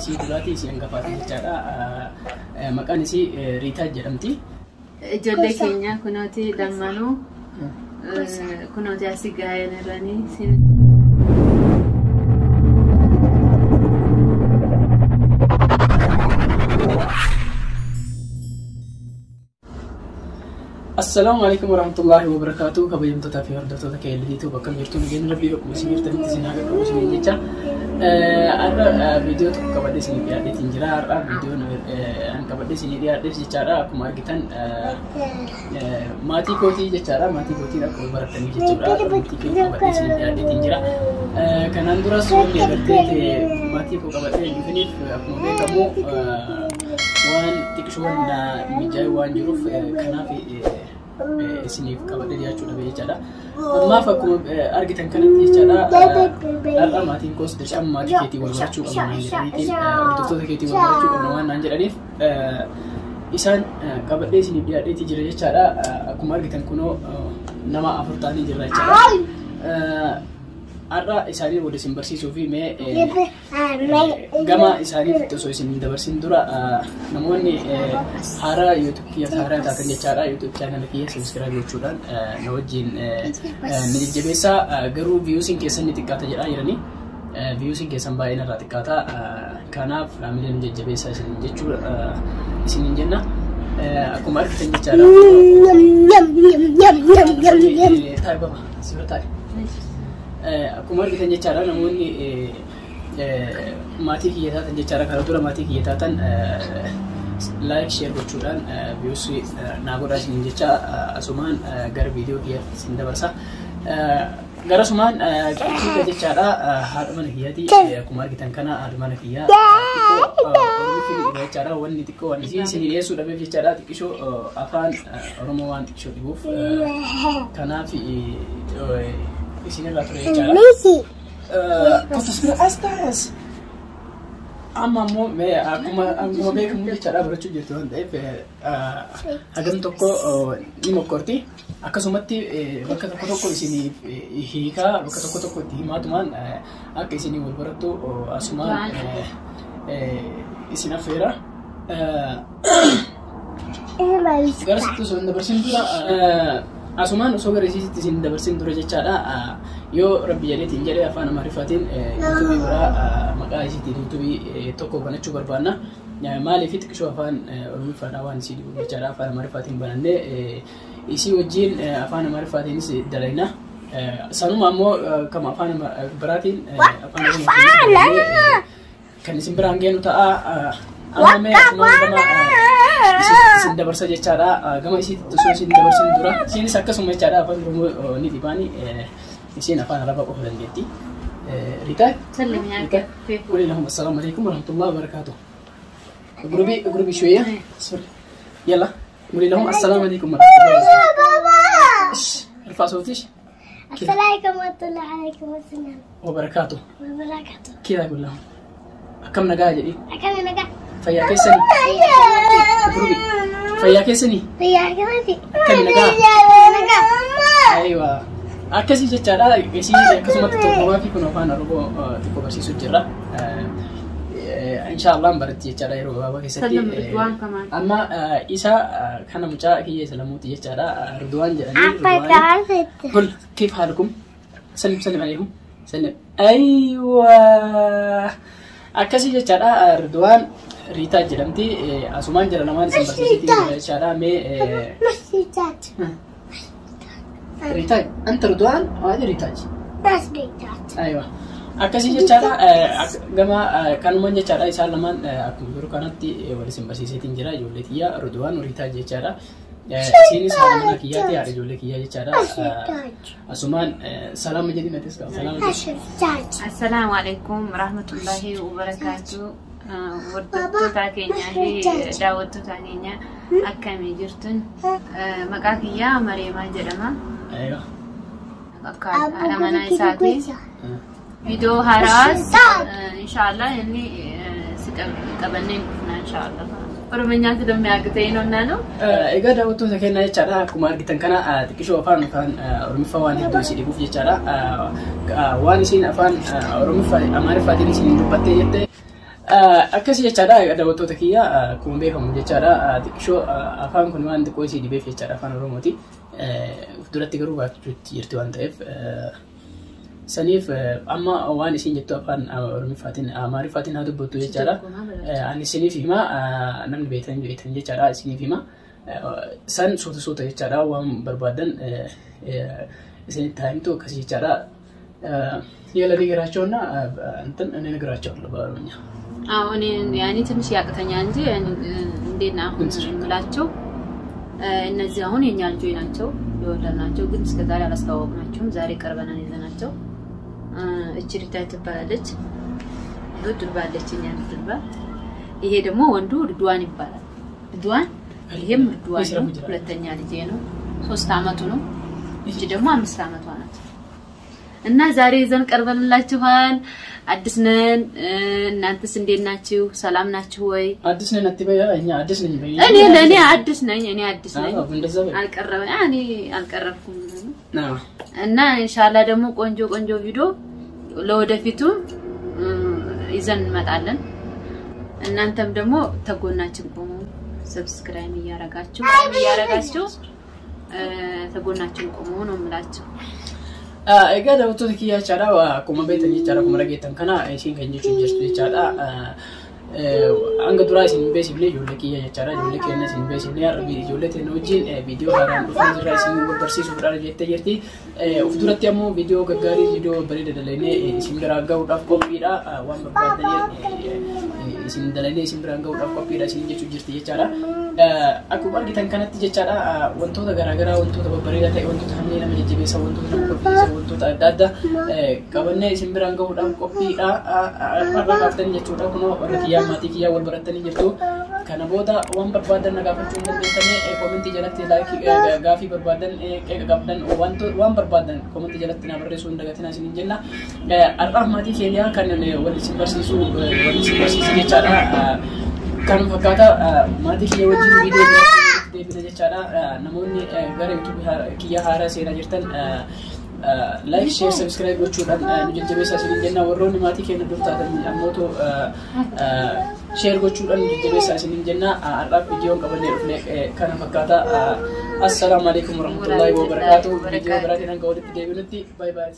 si durati si angafati jechaadha. Maqaan isii Riitaa jedhamti. Ijoollee keenya kunooti lammanuu kunooti asii gaa'een irranii sin السلام عليكم ورحمة الله وبركاته. كبير متتابع في هردتو تكيل ديتو بكم يرتون جين ربي بكم سمير تنتي سناقة كم سمير جيتا. فيديو تو كبدي سني بيادي تنجرا فيديو أن كبدي سني بيادي سيجارا كمار كتان ماتي كوتي جيتارا ماتي كوتي لا كل برتني جيتورا كبدي سني بيادي تنجرا كنان درا سوون يبرتي ماتي كو كبدي يفني كم كمو وان تكشون ميجاي وان جروف كنافي سنيف كبدي يجوا بيجادا ما فكوا أرجعن كانت يجادا الأماتين كوس درش أم ماتي كتي والبرشوا أم نانجرانيتين دكتور كتي والبرشوا أم نوان نانجرانيف إنسان كبدي سنيف بيادي تجري يجادا أكمل أرجعن كنو نما أفرطاني جرا يجادا Arra isari boleh simbarsi sofi me gama isari itu so isin dabarsin dura namun ni hara YouTube kia hara takkan cara YouTube channel kia subscribe youtube nawajin milik jebesa garu viewsing kesan ni tikata jara irani viewsing kesan bayi nara tikata karena family ni jebesa isin jechu isin jenna aku mar kita cara tay baba silatai aku mari kita cara namun ni mati kita tan cara kalau tu mati kita tan like share bocoran views nagoda sini cara asuman gar video dia sinda basa gar asuman kita cara hal mana dia di aku mari kita kana hal mana dia itu cara wan ni tiko wan sini dia sudah berbicara tikisho afan romowan tikisho dibuf kana fi di sini lah terlihat. Foto sebelah atas. Ama mau aku mau kamu bicara bercuci gitu kan, tapi agam toko ni mau korti. Aku sumati bakat toko di sini hika, bakat toko di himatuman. Aku di sini berbara tu asuman di sini fera. Garis itu sudah bersentuh. Asuman usoga resisi sin dabarsin dura jechada yo rabbi jale tinjare afana marifatin youtube wara maka isiti youtube toko banachu barbana mali fit kisho afan ulmi fana wan sidi jechada afana marifatin banande isi wajin afana marifatin si dalaina sanu mamo kama afana baratin afana kan simbrangenu ta amame sinda bersa cara gama isi tu sinda bersin dura sini sakka semua cara apa ni dibani isi apa naraba ko dan geti Rita سلم يا أخي قولي لهم السلام عليكم ورحمة الله وبركاته قربي شوية يلا قولي لهم السلام عليكم ورحمة الله ارفع صوتك السلام عليكم ورحمة الله وبركاته كذا أقول لهم كم نقاعد دي فيا كيسني قربي فيا كيسني كم نقاعد أيوة أكسي جتارا كسي كسمة تطوع في كنا فانا ربو تكو بسي سجرا إن شاء الله برد جتارا يروح بابا كسي أما إيسا كنا مجا هي سلاموتي جتارا رضوان جاني قل كيف حالكم سلم عليهم سلم أيوة أكسي جتارا رضوان Rita jedhamti asumaan jala namaan isin barsiisitii jechaadha mee Rita anta Ridwaan waani Ritaji aywa akkasii jechaadha gama kanumaan jechaadha isaan lamaan akkuma jiru kanatti wal isin barsiiseetiin jira ijoollee kiyya Ridwaan Rita jechaadha isinis haadha mana kiyyaati haadha ijoollee kiyya jechaadha asumaan salaama jedhin atis qaba Assalamu alaikum warahmatullahi wabarakatuh wardotota keenya daawwattoota keenya akkamii jirtun maqaa kiyyaa Mareemaa jedhama akka amanaa isaati video haraas inshallah inni si qabanneen kufna inshallah Oromiyaan sidam yaaqtee inonna no. Egaa daawwattoota keenya jechaadha akkuma argitan kana xiqqishoo afaan Oromiffaa waan hedduu isin dhibuuf jechaadha. Waan isin afaan Oromiffaa Amaariffaatiin isin dubbattee jettee akkasii jechaadha daawwattoota kiyya akkuma beekamu jechaadha xiqqishoo afaan kun waan xiqqoo isin dhibeef jechaadha afaan Oromooti. Duratti garuu baachuutti jirti waan ta'eef saniif amma waan isin jettu afaan Oromiffaatiin Amaariffaatiin haa dubbattu jechaadha. Ani isiniif hima namni beekan jechaadha isiniif hima san suuta jechaadha waan barbaadan isinitti himtu akkasii jechaadha. Yala ነገራቸውና እንትን እኔ ነገራቸዋለሁ በአማርኛ አሁን ያኔ ትንሽ ያቅተኛል እንጂ እንዴት ነው አሁን የምላቸው እነዚህ አሁን የኛ ልጆች ናቸው የወለድናቸው ግን እስከዛሬ አላስተዋወቅናቸውም ዛሬ ቀርበናል ይዘናቸው እቺ ልታይ ትባላለች ዱድባ አለችኛ ዱድባ ይሄ ደግሞ ወንዱ ዱድዋን ይባላል ዱድዋን ይሄም ዱድዋን ነው ሁለተኛ ልጄ ነው 3 አመቱ ነው እቺ ደግሞ 5 አመቷ ናት እና ዛሬ ይዘን ቀርበንላችኋል አዲስ ነን እናንተስ እንዴት ናችሁ ሰላም ናችሁ ወይ አዲስ ነን አትበያ እኛ አዲስ ነን በይ እኔ አዲስ ነኝ አልቀረብኩም እና ኢንሻአላህ ደግሞ ቆንጆ ቪዲዮ ለወደፊቱ ይዘን እንመጣለን እናንተም ደግሞ ተጎናችን ቆሙ ሰብስክራይብ ያረጋችሁ ተጎናችን ቆሙ ነው የምላችሁ egaa daawwattoota kiyya jechaadha akkuma beektan jechaadha akkuma dhageettan kana isin kan jechuun jirtu jechaadha hanga duraa isin beeksifne ijoollee kiyya jechaadha ijoollee keenya isin beeksifne ijoollee teenya wajjin viidiyoo haaraan dhufaa jirra isin barsiisuudhaan jettee jirti of duratti ammoo viidiyoo gaggaarii viidiyoo bareeda dalaynee isin biraan gahuudhaaf qophiidha waan barbaadan isin dalaynee isin biraan gahuudhaaf qophiidha isin jechuun jirti jechaadha akkuma argitan kanatti jechaadha wantoota garaagaraa wantoota babbareedaa ta'e wantoota hamlee nama jajjabeessa wantoota nama qopheessa wantoota adda addaa qabannee isin biraan gahuudhaaf qophiidha har'a kaaftanii jechuudha kunoo warra kiyyaa maatii kiyyaa wal barattanii jirtu kana booda waan barbaadan na gaafachuu hin dandeessanii koomentii jalatti laayikii gaafii barbaadan qeeqa qabdan waan barbaadan koomentii jalatti na barreessuu hin dagatinaa isiniin jenna har'a maatii kiyyaa kan wal isin barsiisu jechaadha kan fakkaata maatii kiyya wajjin viidiyoo deebina jechaadha namoonni gara YouTube kiyya haaraa seenaa jirtan like share subscribe gochuudhaan nu jajjabeessaa isiniin jenna warroonni maatii keenya dur taatan ammoo share gochuudhaan nu jajjabeessaa isiniin jenna har'aaf viidiyoon qabannee dhufne kana fakkaata assalamu alaikum warahmatullahi wabarakatuh viidiyoo biraatiin hanga walitti deebinutti bye bye